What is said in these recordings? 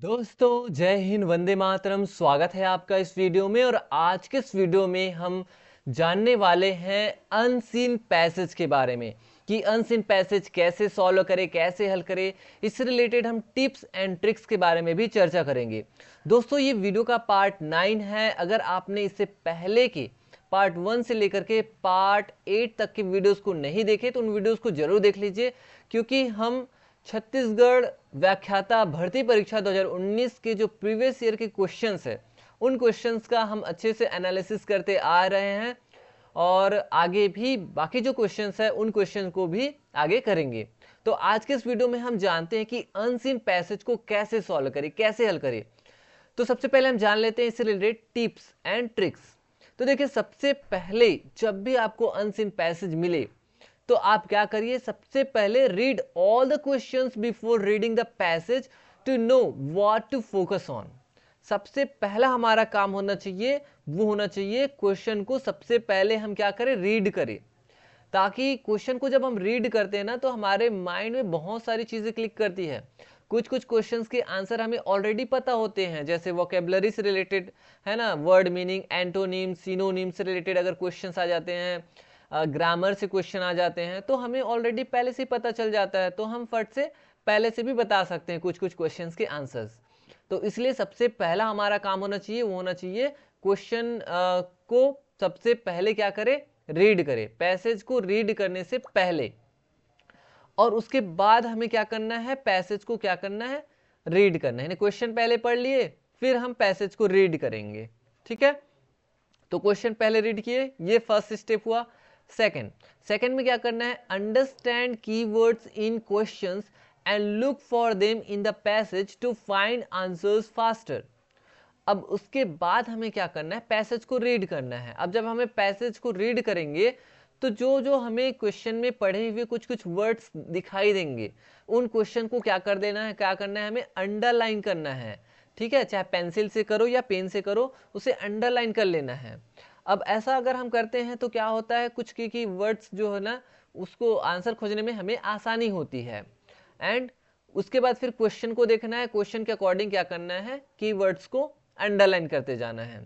दोस्तों जय हिंद वंदे मातरम। स्वागत है आपका इस वीडियो में। और आज के इस वीडियो में हम जानने वाले हैं अनसीन पैसेज के बारे में कि अनसीन पैसेज कैसे सॉल्व करें, कैसे हल करें। इससे रिलेटेड हम टिप्स एंड ट्रिक्स के बारे में भी चर्चा करेंगे। दोस्तों ये वीडियो का पार्ट 9 है। अगर आपने इससे पहले के पार्ट 1 से लेकर के पार्ट 8 तक के वीडियोस को नहीं देखे तो उन वीडियोस को जरूर देख लीजिए, क्योंकि हम छत्तीसगढ़ व्याख्याता भर्ती परीक्षा 2019 के जो प्रीवियस ईयर के क्वेश्चंस है उन क्वेश्चंस का हम अच्छे से एनालिसिस करते आ रहे हैं और आगे भी बाकी जो क्वेश्चंस है उन क्वेश्चन को भी आगे करेंगे। तो आज के इस वीडियो में हम जानते हैं कि अनसीन पैसेज को कैसे सॉल्व करें, कैसे हल करें। तो सबसे पहले हम जान लेते हैं इससे रिलेटेड टिप्स एंड ट्रिक्स। तो देखिए, सबसे पहले जब भी आपको अनसीन पैसेज मिले तो आप क्या करिए, सबसे पहले read all the questions before reading the passage to know what to focus on. सबसे पहला हमारा काम होना चाहिए वो होना चाहिए क्वेश्चन को सबसे पहले हम क्या करें, रीड करें। ताकि क्वेश्चन को जब हम रीड करते हैं ना तो हमारे माइंड में बहुत सारी चीजें क्लिक करती है। कुछ कुछ क्वेश्चंस के आंसर हमें ऑलरेडी पता होते हैं, जैसे वोकेबलरी से रिलेटेड है ना, वर्ड मीनिंग, एंटोनिम, सिनोनिम से रिलेटेड अगर क्वेश्चंस आ जाते हैं, ग्रामर से क्वेश्चन आ जाते हैं तो हमें ऑलरेडी पहले से ही पता चल जाता है, तो हम फट से पहले से भी बता सकते हैं कुछ कुछ क्वेश्चंस के आंसर्स। तो इसलिए सबसे पहला हमारा काम होना चाहिए वो होना चाहिए क्वेश्चन को सबसे पहले क्या करें, रीड करें, पैसेज को रीड करने से पहले। और उसके बाद हमें क्या करना है, पैसेज को क्या करना है, रीड करना है। क्वेश्चन पहले पढ़ लिए फिर हम पैसेज को रीड करेंगे, ठीक है। तो क्वेश्चन पहले रीड किए, ये फर्स्ट स्टेप हुआ। सेकंड में क्या करना है, understand keywords in questions and look for them in the passage to find answers faster. अब उसके बाद हमें क्या करना है, पैसेज को रीड करना है। अब जब हमें पैसेज को रीड करेंगे तो जो जो हमें क्वेश्चन में पढ़े हुए कुछ कुछ वर्ड्स दिखाई देंगे उन क्वेश्चन को क्या कर देना है, क्या करना है, हमें अंडरलाइन करना है, ठीक है। चाहे पेंसिल से करो या पेन से करो, उसे अंडरलाइन कर लेना है। अब ऐसा अगर हम करते हैं तो क्या होता है, कुछ की वर्ड्स जो है ना उसको आंसर खोजने में हमें आसानी होती है। एंड उसके बाद फिर क्वेश्चन को देखना है, क्वेश्चन के अकॉर्डिंग क्या करना है, कीवर्ड्स को अंडरलाइन करते जाना है।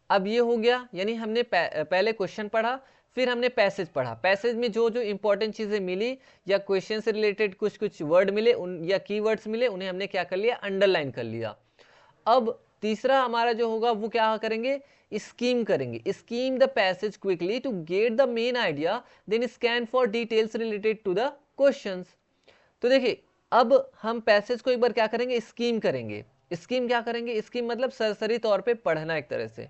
अब ये हो गया, यानी हमने पहले क्वेश्चन पढ़ा फिर हमने पैसेज पढ़ा। पैसेज में जो जो इंपॉर्टेंट चीजें मिली या क्वेश्चन से रिलेटेड कुछ कुछ वर्ड मिले उन या कीवर्ड्स मिले उन्हें हमने क्या कर लिया, अंडरलाइन कर लिया। अब तीसरा हमारा जो होगा वो क्या करेंगे, स्कीम करेंगे। Skim the passage quickly to get the main idea, then scan for details related to the questions. तो देखिए, अब हम पैसेज को एक बार क्या करेंगे, स्कीम करेंगे। स्कीम क्या करेंगे, स्कीम मतलब सरसरी तौर पे पढ़ना एक तरह से,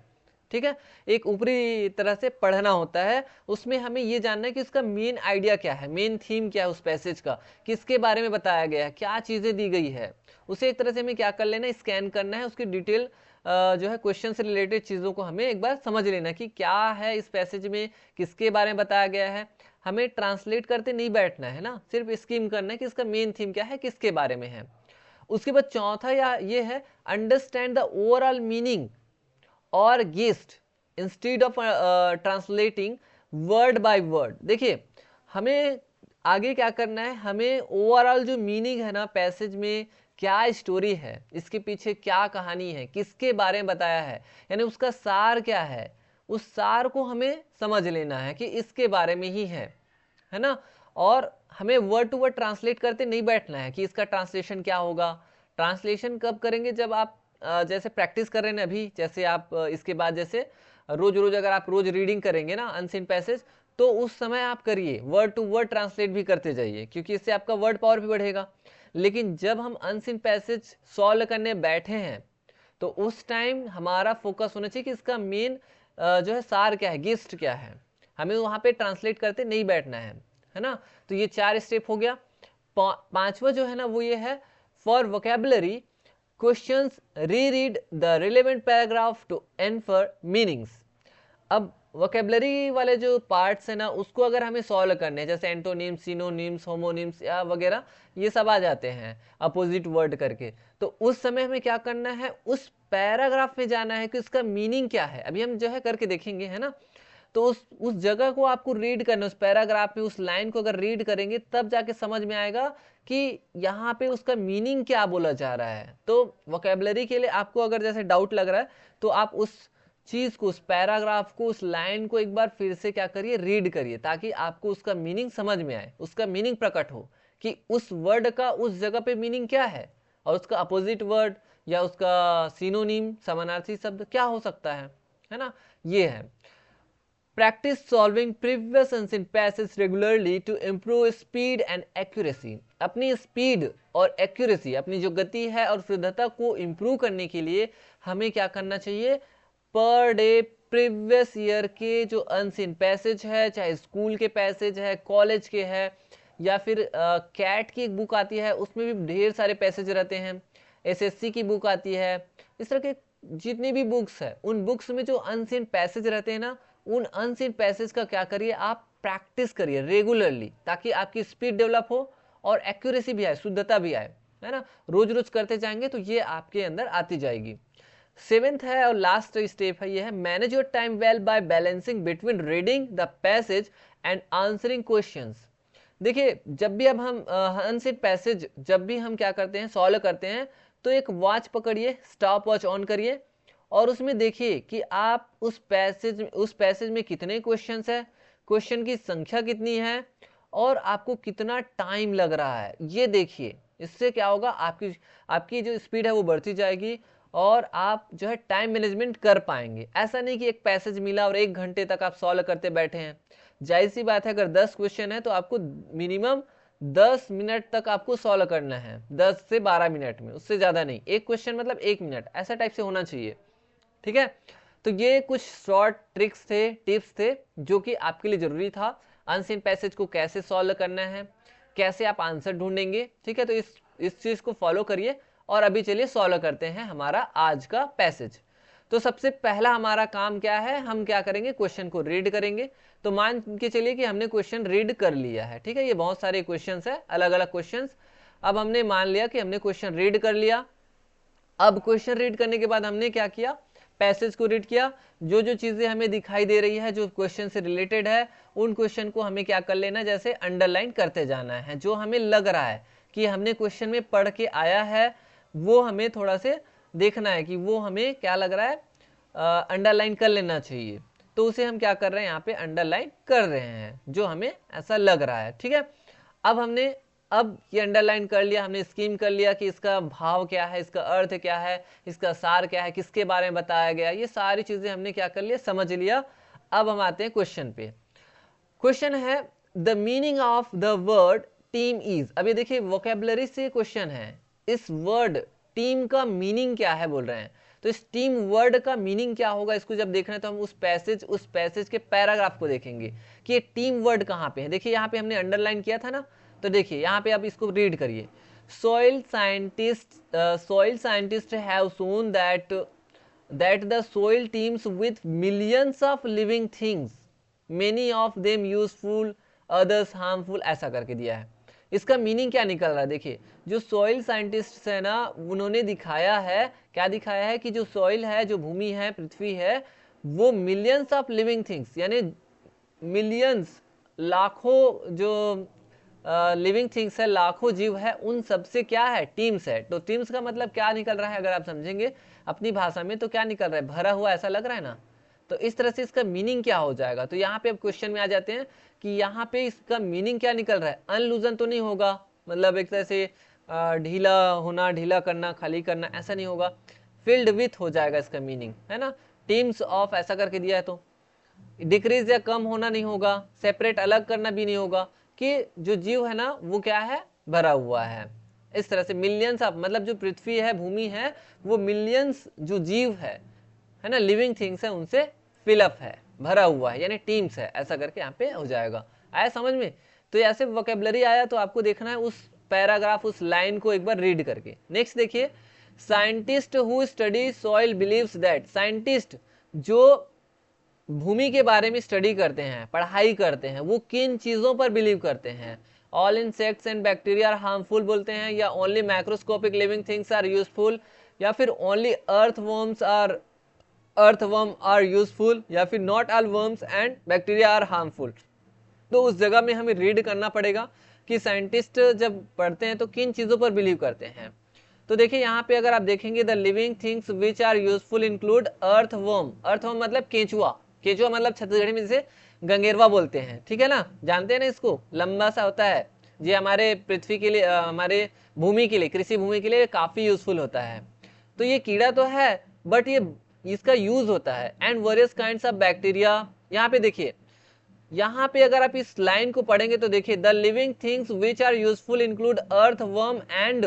ठीक है। एक ऊपरी तरह से पढ़ना होता है, उसमें हमें ये जानना है कि उसका मेन आइडिया क्या है, मेन थीम क्या है उस पैसेज का, किसके बारे में बताया गया है, क्या चीजें दी गई है। उसे एक तरह से हमें क्या कर लेना है, स्कैन करना है, उसकी डिटेल जो है क्वेश्चन से रिलेटेड चीज़ों को हमें एक बार समझ लेना कि क्या है इस पैसेज में, किसके बारे में बताया गया है। हमें ट्रांसलेट करते नहीं बैठना है ना, सिर्फ स्कीम करना है कि इसका मेन थीम क्या है, किसके बारे में है। उसके बाद चौथा या ये है, अंडरस्टैंड द ओवरऑल मीनिंग और guest instead of translating word by word. देखिए, हमें आगे क्या करना है, हमें ओवरऑल जो मीनिंग है ना पैसेज में, क्या स्टोरी है, इसके पीछे क्या कहानी है, किसके बारे में बताया है, यानी उसका सार क्या है, उस सार को हमें समझ लेना है कि इसके बारे में ही है ना। और हमें वर्ड टू वर्ड ट्रांसलेट करते नहीं बैठना है कि इसका ट्रांसलेशन क्या होगा। ट्रांसलेशन कब करेंगे, जब आप जैसे प्रैक्टिस कर रहे हैं अभी, जैसे आप इसके बाद जैसे रोज रोज अगर आप रोज रीडिंग करेंगे ना अनसीन पैसेज, तो उस समय आप करिए वर्ड टू वर्ड ट्रांसलेट भी करते जाइए, क्योंकि इससे आपका वर्ड पावर भी बढ़ेगा। लेकिन जब हम अनसीन पैसेज सॉल्व करने बैठे हैं तो उस टाइम हमारा फोकस होना चाहिए कि इसका मेन जो है सार क्या है, गेस्ट क्या है। हमें वहां पे ट्रांसलेट करते नहीं बैठना है ना। तो ये 4 स्टेप हो गया। पांचवा जो है ना वो ये है, for vocabulary questions reread the relevant paragraph to infer meanings. अब वोकेबलरी वाले जो पार्ट्स है ना उसको अगर हमें सॉल्व करने हैं, जैसे एंटोनिम्स, सिनोनिम्स, होमोनिम्स या वगैरह ये सब आ जाते हैं अपोजिट वर्ड करके, तो उस समय हमें क्या करना है, उस पैराग्राफ में जाना है कि उसका मीनिंग क्या है। अभी हम जो है करके देखेंगे, है ना। तो उस जगह को आपको रीड करना, उस पैराग्राफ में उस लाइन को अगर रीड करेंगे तब जाके समझ में आएगा कि यहाँ पे उसका मीनिंग क्या बोला जा रहा है। तो वोकेबलरी के लिए आपको अगर जैसे डाउट लग रहा है तो आप उस चीज को, उस पैराग्राफ को, उस लाइन को एक बार फिर से क्या करिए, रीड करिए, ताकि आपको उसका मीनिंग समझ में आए, उसका मीनिंग प्रकट हो कि उस वर्ड का उस जगह पे मीनिंग क्या है और उसका अपोजिट वर्ड या उसका सिनोनिम, समानार्थी शब्द क्या हो सकता है ना। ये है practice solving previous unseen passages regularly to improve speed and accuracy। अपनी स्पीड और एक्यूरेसी, अपनी जो गति है और शुद्धता को इम्प्रूव करने के लिए हमें क्या करना चाहिए, पर डे प्रीवियस ईयर के जो अनसीन पैसेज है, चाहे स्कूल के पैसेज है, कॉलेज के है, या फिर कैट की एक बुक आती है उसमें भी ढेर सारे पैसेज रहते हैं, एसएससी की बुक आती है, इस तरह के जितनी भी बुक्स है उन बुक्स में जो अनसीन पैसेज रहते हैं ना, उन अनसीन पैसेज का क्या करिए, आप प्रैक्टिस करिए रेगुलरली, ताकि आपकी स्पीड डेवलप हो और एक्यूरेसी भी आए, शुद्धता भी आए, है ना। रोज रोज करते जाएंगे तो ये आपके अंदर आती जाएगी। सेवेंथ है और लास्ट स्टेप है, ये है manage your time well by balancing between reading the passage and answering questions. देखिए जब भी अब हम अनसीन पैसेज जब भी हम क्या करते हैं, सॉल्व करते हैं, तो एक वॉच पकड़िए, स्टॉप वॉच ऑन करिए और उसमें देखिए कि आप उस पैसेज में कितने क्वेश्चंस है, क्वेश्चन की संख्या कितनी है और आपको कितना टाइम लग रहा है, ये देखिए। इससे क्या होगा, आपकी जो स्पीड है वो बढ़ती जाएगी और आप जो है टाइम मैनेजमेंट कर पाएंगे। ऐसा नहीं कि एक पैसेज मिला और 1 घंटे तक आप सॉल्व करते बैठे हैं। जाहिर सी बात है, अगर 10 क्वेश्चन है तो आपको मिनिमम 10 मिनट तक आपको सॉल्व करना है, 10 से 12 मिनट में, उससे ज़्यादा नहीं। एक क्वेश्चन मतलब 1 मिनट, ऐसा टाइप से होना चाहिए, ठीक है। तो ये कुछ शॉर्ट ट्रिक्स थे, टिप्स थे जो कि आपके लिए जरूरी था। अनसीन पैसेज को कैसे सॉल्व करना है, कैसे आप आंसर ढूंढेंगे, ठीक है। तो इस चीज को फॉलो करिए और अभी चलिए सॉल्व करते हैं हमारा आज का पैसेज। तो सबसे पहला हमारा काम क्या है, हम क्या करेंगे, क्वेश्चन को रीड करेंगे। तो मान के चलिए कि हमने क्वेश्चन रीड कर लिया है, ठीक है। ये बहुत सारे क्वेश्चन है, अलग अलग क्वेश्चन। अब हमने मान लिया कि हमने क्वेश्चन रीड कर लिया। अब क्वेश्चन रीड करने के बाद हमने क्या किया, पैसेज को रीड किया। जो जो चीजें हमें दिखाई दे रही है जो क्वेश्चन से रिलेटेड है, उन क्वेश्चन को हमें क्या कर लेना, जैसे अंडरलाइन करते जाना है। जो हमें लग रहा है कि हमने क्वेश्चन में पढ़ के आया है, वो हमें थोड़ा से देखना है कि वो हमें क्या लग रहा है, अंडरलाइन कर लेना चाहिए। तो उसे हम क्या कर रहे हैं, यहाँ पे अंडरलाइन कर रहे हैं जो हमें ऐसा लग रहा है, ठीक है। अब ये अंडरलाइन कर लिया, हमने स्कीम कर लिया कि इसका भाव क्या है, इसका अर्थ क्या है, इसका सार क्या है, किसके बारे में बताया गया, ये सारी चीजें हमने क्या कर लिया, समझ लिया। अब हम आते हैं क्वेश्चन पे। क्वेश्चन है the meaning of the word team is. अभी देखिए वोकेबलरी से क्वेश्चन है, इस वर्ड टीम का मीनिंग क्या है बोल रहे हैं। तो इस टीम वर्ड का मीनिंग क्या होगा, इसको जब देखना है तो हम उस पैसेज के पैराग्राफ को देखेंगे कि ये टीम वर्ड कहाँ पे है। देखिए यहाँ पे हमने अंडरलाइन किया था ना, तो देखिए यहाँ पे आप इसको रीड करिए। Soil scientist have shown that the soil teams with millions of living things, many of them useful, others harmful, ऐसा करके दिया है। इसका मीनिंग क्या निकल रहा है, देखिए जो सॉइल साइंटिस्ट है ना, उन्होंने दिखाया है, क्या दिखाया है कि जो सॉइल है, जो भूमि है, पृथ्वी है, वो मिलियंस ऑफ लिविंग थिंग्स, यानी मिलियंस, लाखों जो लिविंग थिंग्स है, लाखों जीव है, उन सबसे क्या है, टीम्स है। तो टीम्स का मतलब क्या निकल रहा है, अगर आप समझेंगे अपनी भाषा में तो क्या निकल रहा है, भरा हुआ, ऐसा लग रहा है ना। तो इस तरह से इसका मीनिंग क्या हो जाएगा। तो यहाँ पे अब क्वेश्चन में आ जाते हैं कि यहाँ पे इसका मीनिंग क्या निकल रहा है। अनलूजन तो नहीं होगा, मतलब एक तरह से ढीला होना, ढीला करना, खाली करना, ऐसा नहीं होगा। फिल्ड विथ हो जाएगा इसका मीनिंग, है ना। टीम्स ऑफ ऐसा करके दिया है तो डिक्रीज या कम होना नहीं होगा, सेपरेट अलग करना भी नहीं होगा, कि जो जीव है ना वो क्या है, भरा हुआ है। इस तरह से मिलियंस ऑफ, मतलब जो पृथ्वी है, भूमि है, वो मिलियंस जो जीव है ना, लिविंग थिंग्स है, उनसे फिलअप है, भरा हुआ है, यानी टीम्स है, ऐसा करके यहाँ पे हो जाएगा। आया समझ में। तो ऐसे वोकेबलरी आया तो आपको देखना है उस पैराग्राफ, उस लाइन को एक बार रीड करके। नेक्स्ट देखिए, scientist who study soil believes that, scientist जो भूमि के बारे में स्टडी करते हैं, पढ़ाई करते हैं, वो किन चीजों पर बिलीव करते हैं। All insects and bacteria are harmful बोलते हैं, या only macroscopic living things are useful, या फिर only earthworms are earthworm are useful, या फिर not all worms and bacteria are harmful. तो उस जगह में हमें रीड करना पड़ेगा कि साइंटिस्ट जब पढ़ते हैं तो किन चीज़ों पर बिलीव करते हैं। तो देखिए यहाँ पे अगर आप देखेंगे, the living things which are useful include earthworm. Earthworm मतलब केंचुआ, केंचुआ मतलब छत्तीसगढ़ी में जिसे गंगेरवा बोलते हैं, ठीक है ना, जानते हैं ना इसको, लंबा सा होता है, ये हमारे पृथ्वी के लिए, हमारे भूमि के लिए, कृषि भूमि के लिए काफी यूजफुल होता है। तो ये कीड़ा तो है, बट ये इसका यूज होता है। And various kinds of bacteria, यहाँ पे देखिए, यहाँ पे अगर आप इस लाइन को पढ़ेंगे तो देखिए, the living things which are useful include earthworm and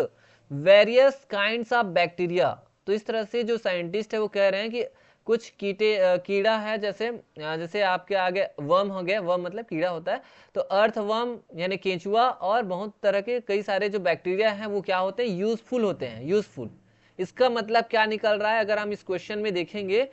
various kinds of bacteria. तो इस तरह से जो साइंटिस्ट है वो कह रहे हैं कि कुछ कीड़ा है, जैसे जैसे आपके आगे वर्म हो गया, वर्म मतलब कीड़ा होता है, तो अर्थ वर्म यानी केंचुआ, और बहुत तरह के कई सारे जो बैक्टीरिया हैं वो क्या होते हैं, यूजफुल होते हैं, यूजफुल। इसका मतलब क्या निकल रहा है, अगर हम इस क्वेश्चन में देखेंगे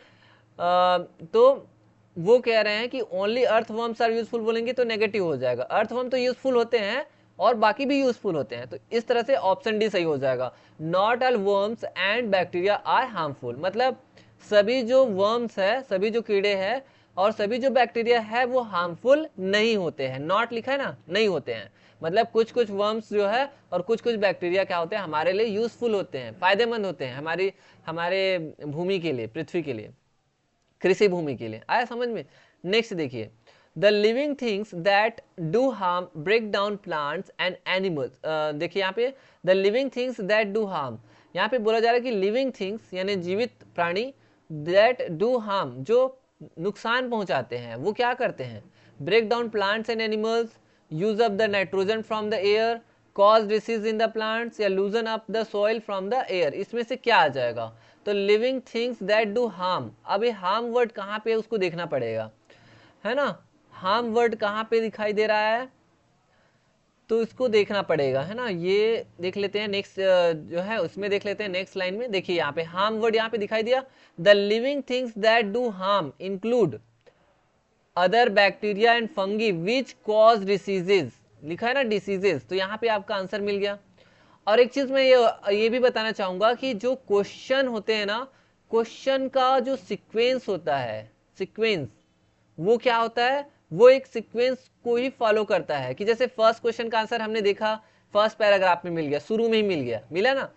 तो वो कह रहे हैं कि ओनली अर्थवर्म्स आर यूजफुल, बोलेंगे तो नेगेटिव हो जाएगा। अर्थवर्म तो यूजफुल होते हैं और बाकी भी यूजफुल होते हैं, तो इस तरह से ऑप्शन डी सही हो जाएगा। Not all worms and bacteria are harmful, मतलब सभी जो वर्म्स है, सभी जो कीड़े हैं और सभी जो बैक्टीरिया है वो हार्मफुल नहीं होते हैं। नॉट लिखा है ना, नहीं होते हैं, मतलब कुछ कुछ वर्म्स जो है और कुछ कुछ बैक्टीरिया क्या होते हैं, हमारे लिए यूजफुल होते हैं, फायदेमंद होते हैं, हमारे भूमि के लिए, पृथ्वी के लिए, कृषि भूमि के लिए। आया समझ में। नेक्स्ट देखिए, the living things that do harm break down plants and animals. देखिए यहाँ पे the living things that do harm, यहाँ पे बोला जा रहा है कि लिविंग थिंग्स यानी जीवित प्राणी, दैट डू हार्म जो नुकसान पहुंचाते हैं, वो क्या करते हैं, break down plants and animals, use up the nitrogen from the air, cause disease in the plants, या loosen up the soil from the air. इसमें से क्या आ जाएगा, तो living things that do harm. अब ये हार्म वर्ड कहाँ पे उसको देखना पड़ेगा, है ना, हार्म वर्ड कहाँ पे दिखाई दे रहा है, तो इसको देखना पड़ेगा, है ना। ये देख लेते हैं नेक्स्ट जो है उसमें देख लेते हैं, नेक्स्ट लाइन में देखिए यहाँ पे हार्म वर्ड यहाँ पे दिखाई दिया, the living things that do harm include other bacteria and fungi which cause diseases, लिखा है ना डिसीजेज, तो यहाँ पे आपका आंसर मिल गया। और एक चीज मैं ये भी बताना चाहूंगा कि जो क्वेश्चन होते हैं ना, क्वेश्चन का जो सीक्वेंस होता है, सीक्वेंस वो क्या होता है, वो एक सीक्वेंस को ही फॉलो करता है। कि जैसे फर्स्ट क्वेश्चन का आंसर हमने देखा फर्स्ट पैराग्राफ में मिल गया, शुरू में ही मिल गया, मिला ना।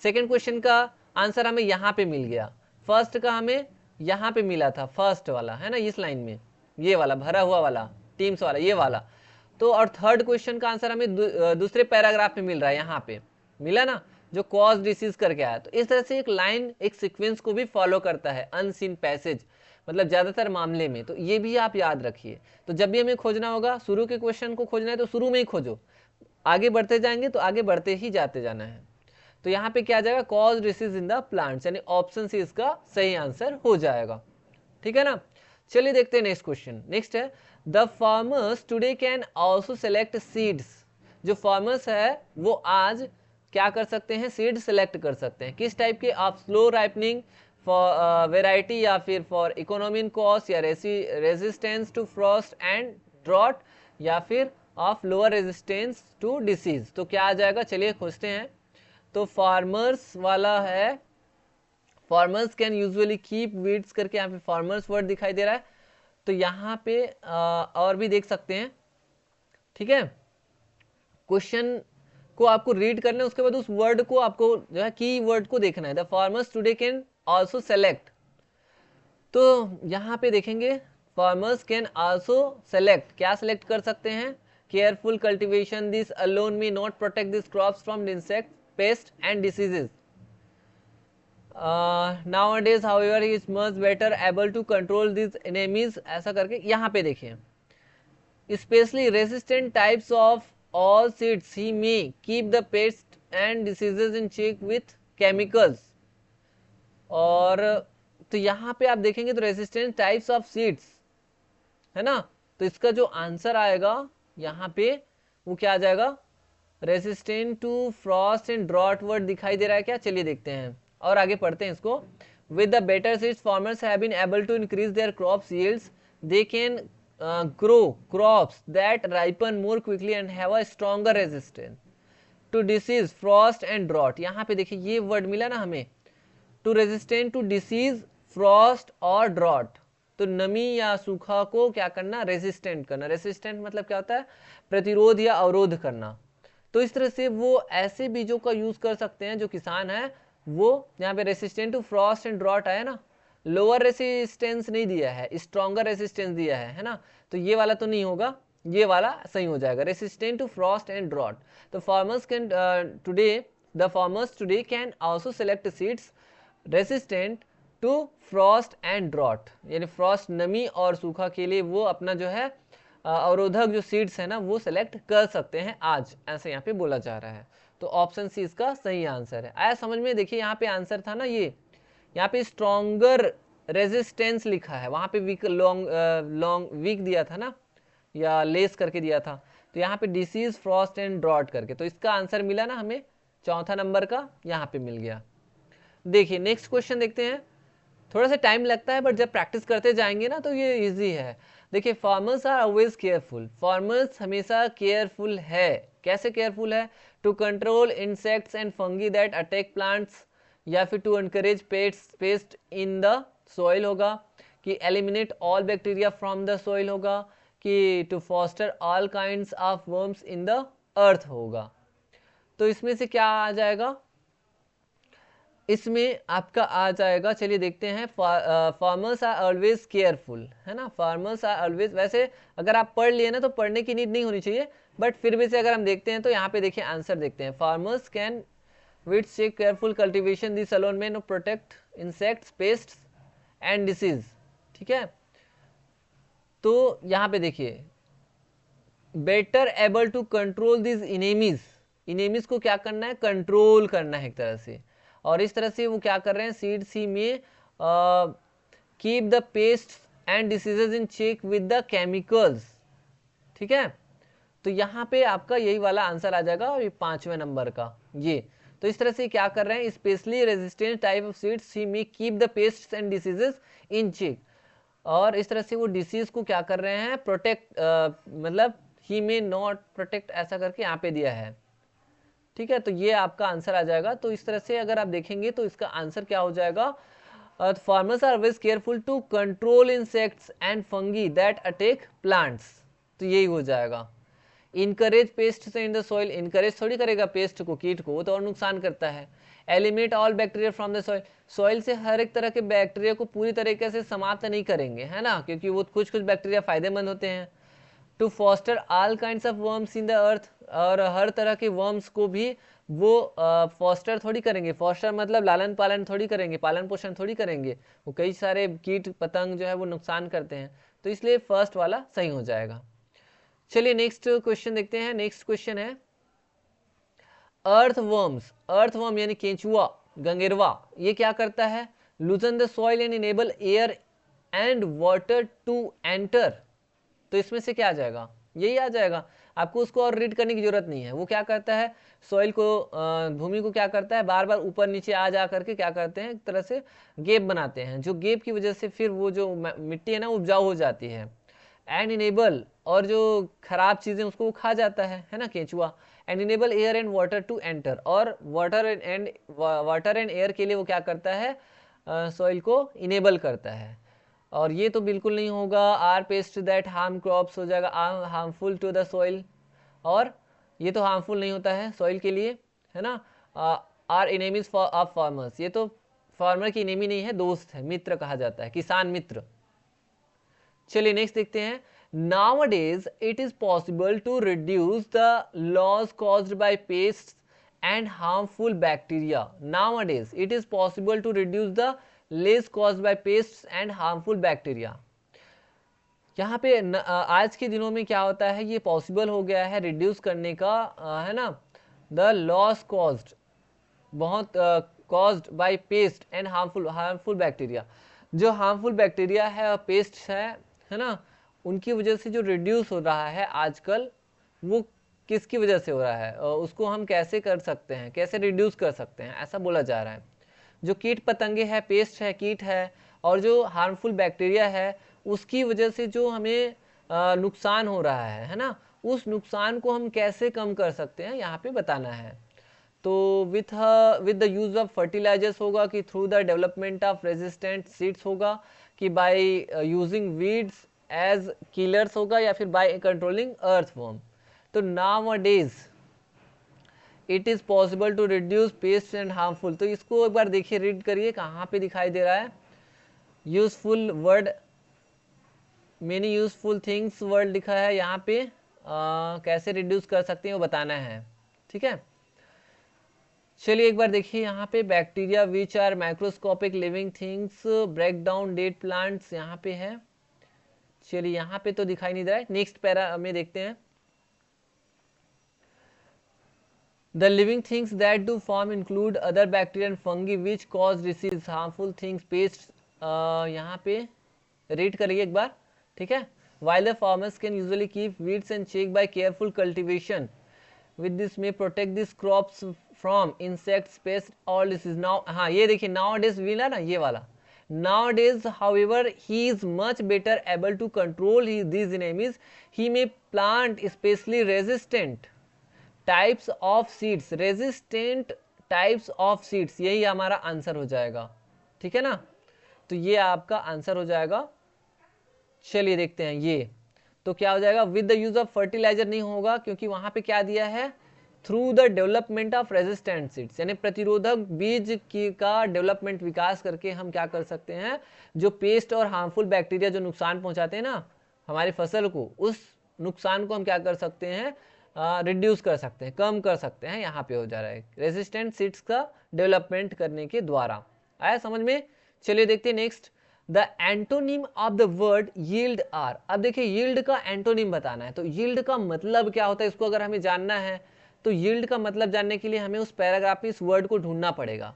सेकंड क्वेश्चन का आंसर हमें यहाँ पे मिल गया, फर्स्ट का हमें यहाँ पे मिला था, फर्स्ट वाला है ना, इस लाइन में ये वाला भरा हुआ वाला टीम्स वाला ये वाला। तो और थर्ड क्वेश्चन का आंसर हमें दूसरे पैराग्राफ में मिल रहा है, यहाँ पे मिला ना, जो कॉज डिसीज करके आया। तो इस तरह से एक लाइन एक सीक्वेंस को भी फॉलो करता है अनसीन पैसेज, मतलब ज्यादातर मामले में। तो ये भी आप याद रखिए। तो जब भी हमें खोजना होगा, शुरू के क्वेश्चन को खोजना है तो शुरू में ही खोजो, आगे बढ़ते जाएंगे तो आगे बढ़ते ही जाते जाना है। तो यहाँ पे क्या आ जाएगा, cause disease in the plants, यानी ऑप्शन सी इसका सही आंसर हो जाएगा, ठीक है ना। चलिए देखते हैं नेक्स्ट क्वेश्चन। नेक्स्ट है, the farmers today can also select seeds. जो फार्मर्स है वो आज क्या कर सकते हैं, सीड सेलेक्ट कर सकते हैं। किस टाइप के, आप स्लो राइपनिंग फॉर वेराइटी, या फिर फॉर इकोनॉमी इन कॉस्ट, या resistance to frost and drought, या फिर of lower resistance to disease. तो क्या आ जाएगा, चलिए खोजते हैं। तो फार्मर्स वाला है, farmers can usually keep weeds करके यहाँ पे फार्मर्स वर्ड दिखाई दे रहा है। तो यहाँ पे और भी देख सकते हैं, ठीक है। क्वेश्चन को आपको रीड करना है, उसके बाद उस वर्ड को आपको जो है की वर्ड को देखना है। The farmers today can also select, तो यहाँ पे देखेंगे फार्मर्स कैन आल्सो सेलेक्ट, क्या सेलेक्ट कर सकते हैं, careful cultivation, this alone may not protect this crops from insect, paste and diseases. nowadays however he is much better able to control these enemies, ऐसा करके यहाँ पे देखिए, especially resistant types of all seeds he may keep the pests and diseases in check with chemicals। और तो यहाँ पे आप देखेंगे तो रेजिस्टेंट टाइप्स ऑफ सीड्स है ना, तो इसका जो आंसर आएगा यहाँ पे वो क्या आ जाएगा, resistant to frost and drought word दिखाई दे रहा है क्या, चलिए देखते हैं और आगे पढ़ते हैं इसको। With the better seeds farmers have been able to increase their crops yields, they can grow crops that ripen more quickly and have a stronger resistance to disease, frost and drought. यहाँ पे देखिए ये word मिला ना हमें, to resistant to disease, frost और drought, तो नमी या सूखा को क्या करना, रेसिस्टेंट करना। रेसिस्टेंट मतलब क्या होता है, प्रतिरोध या अवरोध करना। तो इस तरह से वो ऐसे बीजों का यूज कर सकते हैं जो किसान है वो, यहाँ पे resistant to frost and drought आया ना, लोअर रेसिस्टेंस नहीं दिया है, स्ट्रॉन्गर रेसिस्टेंस दिया है ना, तो ये वाला तो नहीं होगा, ये वाला सही हो जाएगा, resistant to frost and drought. तो farmers can today the farmers today can also select seeds resistant to frost and drought, यानी फ्रॉस्ट नमी और सूखा के लिए वो अपना जो है अवरोधक जो सीड्स है ना वो सेलेक्ट कर सकते हैं आज, ऐसे यहाँ पे बोला जा रहा है। तो ऑप्शन सी इसका सही आंसर है। आया समझ में? देखिए यहाँ पे आंसर था ना ये, यहाँ पे स्ट्रॉन्गर रेजिस्टेंस लिखा है, वहां पे वीक लॉन्ग वीक दिया था ना, या लेस करके दिया था, तो यहाँ पे डिसीज फ्रॉस्ट एंड ड्रॉट करके, तो इसका आंसर मिला ना हमें, चौथा नंबर का यहाँ पे मिल गया। देखिए नेक्स्ट क्वेश्चन देखते हैं, थोड़ा सा टाइम लगता है बट जब प्रैक्टिस करते जाएंगे ना तो ये इजी है। देखिए farmers are always careful, farmers हमेशा केयरफुल है। कैसे केयरफुल है? To control insects and fungi that attack plants, या फिर to encourage pest in the soil होगा, कि eliminate all bacteria from the soil होगा, कि to foster all kinds of worms in the earth होगा। तो इसमें से क्या आ जाएगा? इसमें आपका आ जाएगा, चलिए देखते हैं, फार्मर्स आर ऑलवेज केयरफुल, है ना, फार्मर्स आर ऑलवेज। वैसे अगर आप पढ़ लिए ना तो पढ़ने की नीड नहीं होनी चाहिए, बट फिर भी से अगर हम देखते हैं तो यहाँ पे देखिए आंसर देखते हैं, farmers can with check careful cultivation this alone में no protect insects pests and disease. ठीक है, तो यहाँ पे देखिए better able to control this enemies, enemies को क्या करना है, कंट्रोल करना है एक तरह से, और इस तरह से वो क्या कर रहे हैं, सीड सी में keep the pest and diseases in check with the chemicals. ठीक है, तो यहाँ पे आपका यही वाला आंसर आ जाएगा, और ये 5वें नंबर का ये। तो इस तरह से क्या कर रहे हैं, specially resistant type of seeds see में keep the pest and diseases in check, और इस तरह से वो डिसीज को क्या कर रहे हैं, प्रोटेक्ट, मतलब ही में नॉट प्रोटेक्ट, ऐसा करके यहाँ पे दिया है। ठीक है, तो ये आपका आंसर आ जाएगा। तो इस तरह से अगर आप देखेंगे तो इसका आंसर क्या हो जाएगा, farmers are always careful to control insects and fungi that attack plants, तो यही हो जाएगा। Encourage pest in the soil, encourage थोड़ी करेगा पेस्ट को, कीट को, वो तो और नुकसान करता है। Eliminate all bacteria from the soil, soil से हर एक तरह के बैक्टीरिया को पूरी तरीके से समाप्त नहीं करेंगे, है ना, क्योंकि वो कुछ कुछ बैक्टीरिया फायदेमंद होते हैं। To foster all kinds of worms in the earth, और हर तरह के वर्म्स को भी वो फॉस्टर थोड़ी करेंगे, फॉस्टर मतलब लालन पालन थोड़ी करेंगे, पालन पोषण थोड़ी करेंगे, वो कई सारे कीट पतंग जो है वो नुकसान करते हैं, तो इसलिए फर्स्ट वाला सही हो जाएगा। चलिए नेक्स्ट क्वेश्चन देखते हैं। नेक्स्ट क्वेश्चन है अर्थ वर्म्स, अर्थ वर्म यानी केंचुआ, गंगेरवा, ये क्या करता है, loosen the soil and enable air and water to enter, तो इसमें से क्या आ जाएगा, यही आ जाएगा, आपको उसको और रीड करने की जरूरत नहीं है। वो क्या करता है, सॉइल को, भूमि को क्या करता है, बार बार ऊपर नीचे आ जा करके क्या करते हैं, एक तरह से गैप बनाते हैं, जो गैप की वजह से फिर वो जो मिट्टी है ना उपजाऊ हो जाती है। एंड इनेबल, और जो खराब चीजें उसको वो खा जाता है ना केंचुआ। And enable air and water to enter, और वाटर एंड एयर के लिए वो क्या करता है, सॉइल को इनेबल करता है। और ये तो बिल्कुल नहीं होगा, are pest that harm crops हो जाएगा, हार्मफुल टू द सॉइल, और ये तो हार्मफुल नहीं होता है सॉइल के लिए, है ना। आर एनेमीज ऑफ फार्मर्स, ये तो फार्मर की एनेमी नहीं है, दोस्त है, मित्र कहा जाता है, किसान मित्र। चलिए नेक्स्ट देखते हैं। Nowadays it is possible to reduce the loss caused by pests and harmful bacteria. Nowadays it is possible to reduce the loss caused by pests and harmful bacteria. यहाँ पे आज के दिनों में क्या होता है, ये पॉसिबल हो गया है रिड्यूस करने का, है ना, द लॉस कॉज्ड, बहुत caused by paste and harmful bacteria, जो हार्मफुल बैक्टीरिया है और पेस्ट है ना, उनकी वजह से जो रिड्यूस हो रहा है आजकल, वो किसकी वजह से हो रहा है, उसको हम कैसे कर सकते हैं, कैसे रिड्यूस कर सकते हैं, ऐसा बोला जा रहा है। जो कीट पतंगे हैं, पेस्ट है, कीट है, और जो हार्मफुल बैक्टीरिया है, उसकी वजह से जो हमें नुकसान हो रहा है ना, उस नुकसान को हम कैसे कम कर सकते हैं, यहाँ पे बताना है। तो with the use of fertilisers होगा कि through the development of resistant seeds होगा कि by using weeds as killers होगा या फिर बाय कंट्रोलिंग अर्थवर्म। तो nowadays it is possible to reduce pest and harmful. तो इसको एक बार देखिए, रीड करिए, कहाँ पे दिखाई दे रहा है useful word, many useful things word लिखा है यहाँ पे। कैसे रिड्यूस कर सकते हैं वो बताना है, ठीक है। चलिए एक बार देखिए यहाँ पे, bacteria which are microscopic living things break down dead plants यहाँ पे है। चलिए यहाँ पे तो दिखाई नहीं दे रहा है, नेक्स्ट पैरा में देखते हैं। The living things that do form include other bacteria and fungi which cause disease, harmful things, pests। यहाँ पे read करिए एक बार, ठीक है। While the farmers can usually keep weeds and check by careful cultivation, with this may protect these crops from insects, pests, all disease। Now हाँ ये देखिए, nowadays villa ना ये वाला, nowadays however he is much better able to control these enemies, he may plant especially resistant types of seeds, resistant types of seeds, यही हमारा answer हो जाएगा, ठीक है ना। तो ये आपका आंसर हो जाएगा। चलिए देखते हैं ये, तो क्या हो जाएगा, with the use of fertiliser नहीं होगा क्योंकि वहां पे क्या दिया है, through the development of resistant seeds, यानी प्रतिरोधक बीज की का डेवलपमेंट, विकास करके हम क्या कर सकते हैं, जो पेस्ट और हार्मफुल बैक्टीरिया जो नुकसान पहुंचाते हैं ना हमारी फसल को, उस नुकसान को हम क्या कर सकते हैं, रिड्यूस कर सकते हैं, कम कर सकते हैं। यहाँ पे हो जा रहा है रेजिस्टेंट सीड्स का डेवलपमेंट करने के द्वारा। आया समझ में। चलिए देखते हैं next, the antonym of the word yield are. अब देखिए यील्ड का एंटोनिम बताना है, तो यील्ड का मतलब क्या होता है, इसको अगर हमें जानना है तो यील्ड का मतलब जानने के लिए हमें उस पैराग्राफ में इस वर्ड को ढूंढना पड़ेगा।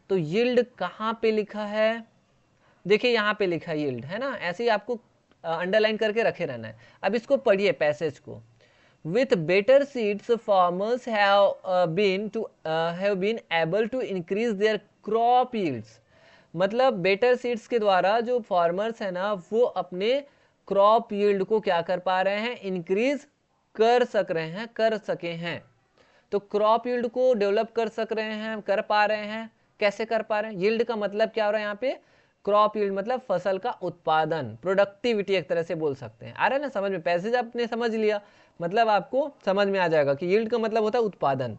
तो यील्ड कहाँ पे लिखा है, देखिए यहाँ पे लिखा है यील्ड, है ना, ऐसे ही आपको अंडरलाइन करके रखे रहना है। अब इसको पढ़िए पैसेज को, with better seeds farmers have been able to increase their crop yields। मतलब बेटर सीड्स के द्वारा जो फार्मर्स है ना वो अपने क्रॉप यील्ड को क्या कर पा रहे हैं, इंक्रीज कर सके हैं। तो क्रॉप यील्ड को डेवलप कर सक रहे हैं, कर पा रहे हैं, कैसे कर पा रहे हैं, यील्ड का मतलब क्या हो रहा है यहाँ पे, क्रॉप यील्ड मतलब फसल का उत्पादन, प्रोडक्टिविटी एक तरह से बोल सकते हैं। आ रहा है ना समझ में, पैसेज आपने समझ लिया, मतलब आपको समझ में आ जाएगा कि यील्ड का मतलब होता है उत्पादन।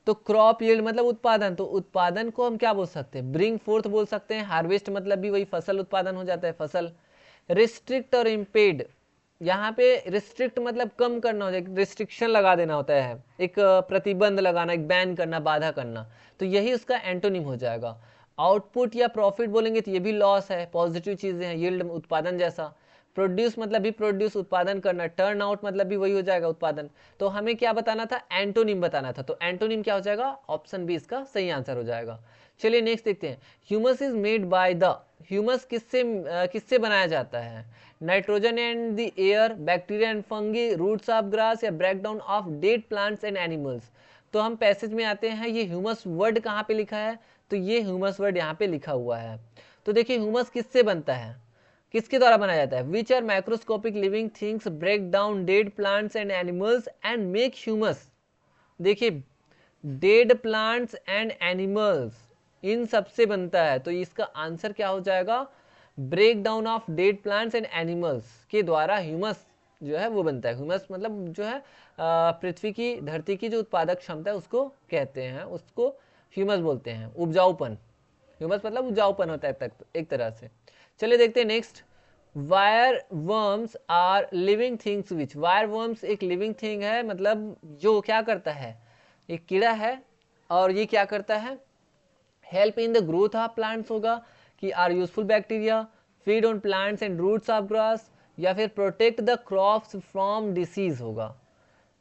तो क्रॉप यील्ड मतलब उत्पादन, तो उत्पादन को हम क्या बोल सकते हैं, ब्रिंग फोर्थ बोल सकते हैं। हार्वेस्ट मतलब भी वही फसल उत्पादन हो जाता है, फसल। रिस्ट्रिक्ट और इम्पेड, यहाँ पे रिस्ट्रिक्ट मतलब कम करना हो जाए, रिस्ट्रिक्शन लगा देना होता है, एक प्रतिबंध लगाना, एक बैन करना, बाधा करना, तो यही उसका एंटोनिम हो जाएगा। आउटपुट या प्रॉफिट बोलेंगे तो ये भी लॉस है, पॉजिटिव चीजें हैं, यील्ड उत्पादन जैसा। प्रोड्यूस मतलब भी प्रोड्यूस उत्पादन करना, टर्न आउट मतलब भी वही हो जाएगा उत्पादन। तो हमें क्या बताना था, एंटोनिम बताना था, तो एंटोनिम क्या हो जाएगा, ऑप्शन बी इसका सही आंसर हो जाएगा। चलिए नेक्स्ट देखते हैं, humus is made by the, humus किससे बनाया जाता है, nitrogen and the air, bacteria and fungi, roots of grass, या breakdown of dead plants and animals. तो हम पैसेज में आते हैं, ये ह्यूमस वर्ड कहाँ पे लिखा है, तो ये ह्यूमस वर्ड यहाँ पे लिखा हुआ है। तो देखिए ह्यूमस किससे बनता है, किसके द्वारा बनाया जाता है, which are microscopic living things break down dead plants and animals and make humus. देखिए डेड प्लांट्स एंड एनिमल्स इन सबसे बनता है, तो इसका आंसर क्या हो जाएगा, break down of dead plants and animals के द्वारा ह्यूमस जो है वो बनता है। ह्यूमस मतलब जो है पृथ्वी की, धरती की जो उत्पादक क्षमता है उसको कहते हैं, उसको ह्यूमस बोलते हैं, उपजाऊपन। ह्यूमस मतलब उपजाऊपन होता है एक तरह से। चलिए देखते हैं next, wireworms are living things which, wireworms एक लिविंग थिंग है, मतलब जो क्या करता है, एक कीड़ा है, और ये क्या करता है, help in the growth of plants होगा कि are useful bacteria, feed on plants and roots of grass, या फिर protect the crops from disease होगा।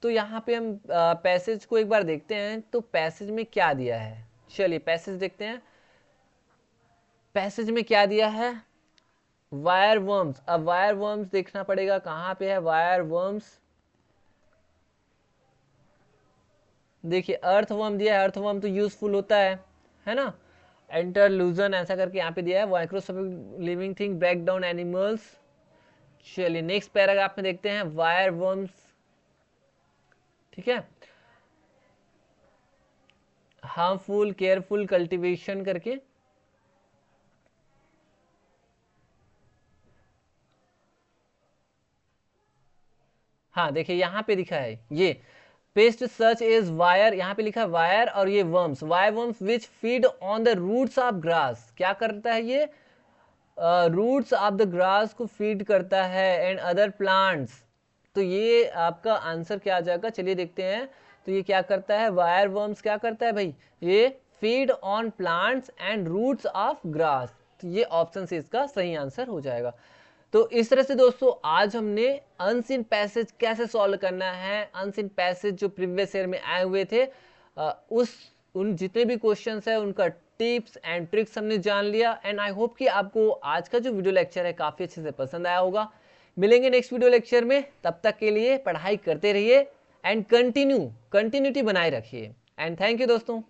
तो यहाँ पे हम पैसेज को एक बार देखते हैं, तो पैसेज में क्या दिया है, चलिए पैसेज देखते हैं, पैसेज में क्या दिया है, वायर वर्म्स। अब वायर वर्म्स देखना पड़ेगा कहाँ पे है वायर वर्म्स, देखिए अर्थवर्म दिया है, अर्थवर्म तो यूजफुल होता है ना, एंटरलूजन ऐसा करके यहाँ पे दिया है, microscopic living thing break down animals. चलिए नेक्स्ट पैराग्राफ में देखते हैं वायर वर्म्स, ठीक है। हार्मफुल केयरफुल कल्टीवेशन करके। हाँ देखिए यहाँ पे लिखा है ये पेस्ट सच इज वायर, यहाँ पे लिखा है वायर, और ये worms, wireworms which feed on the roots of grass. क्या करता है ये? रूट्स ऑफ द ग्रास को फीड करता है एंड अदर प्लांट्स। तो ये आपका आंसर क्या आ जाएगा, चलिए देखते हैं। तो ये क्या करता है, वायर वर्म्स क्या करता है भाई, ये feed on plants and roots of grass. तो ये ऑप्शन से इसका सही आंसर हो जाएगा। तो इस तरह से दोस्तों आज हमने अनसीन पैसेज कैसे सॉल्व करना है, अनसीन पैसेज जो प्रीवियस ईयर में आए हुए थे, उन जितने भी क्वेश्चंस है उनका टिप्स एंड ट्रिक्स हमने जान लिया। एंड आई होप कि आपको आज का जो वीडियो लेक्चर है काफ़ी अच्छे से पसंद आया होगा। मिलेंगे नेक्स्ट वीडियो लेक्चर में, तब तक के लिए पढ़ाई करते रहिए एंड कंटिन्यूटी बनाए रखिए। एंड थैंक यू दोस्तों।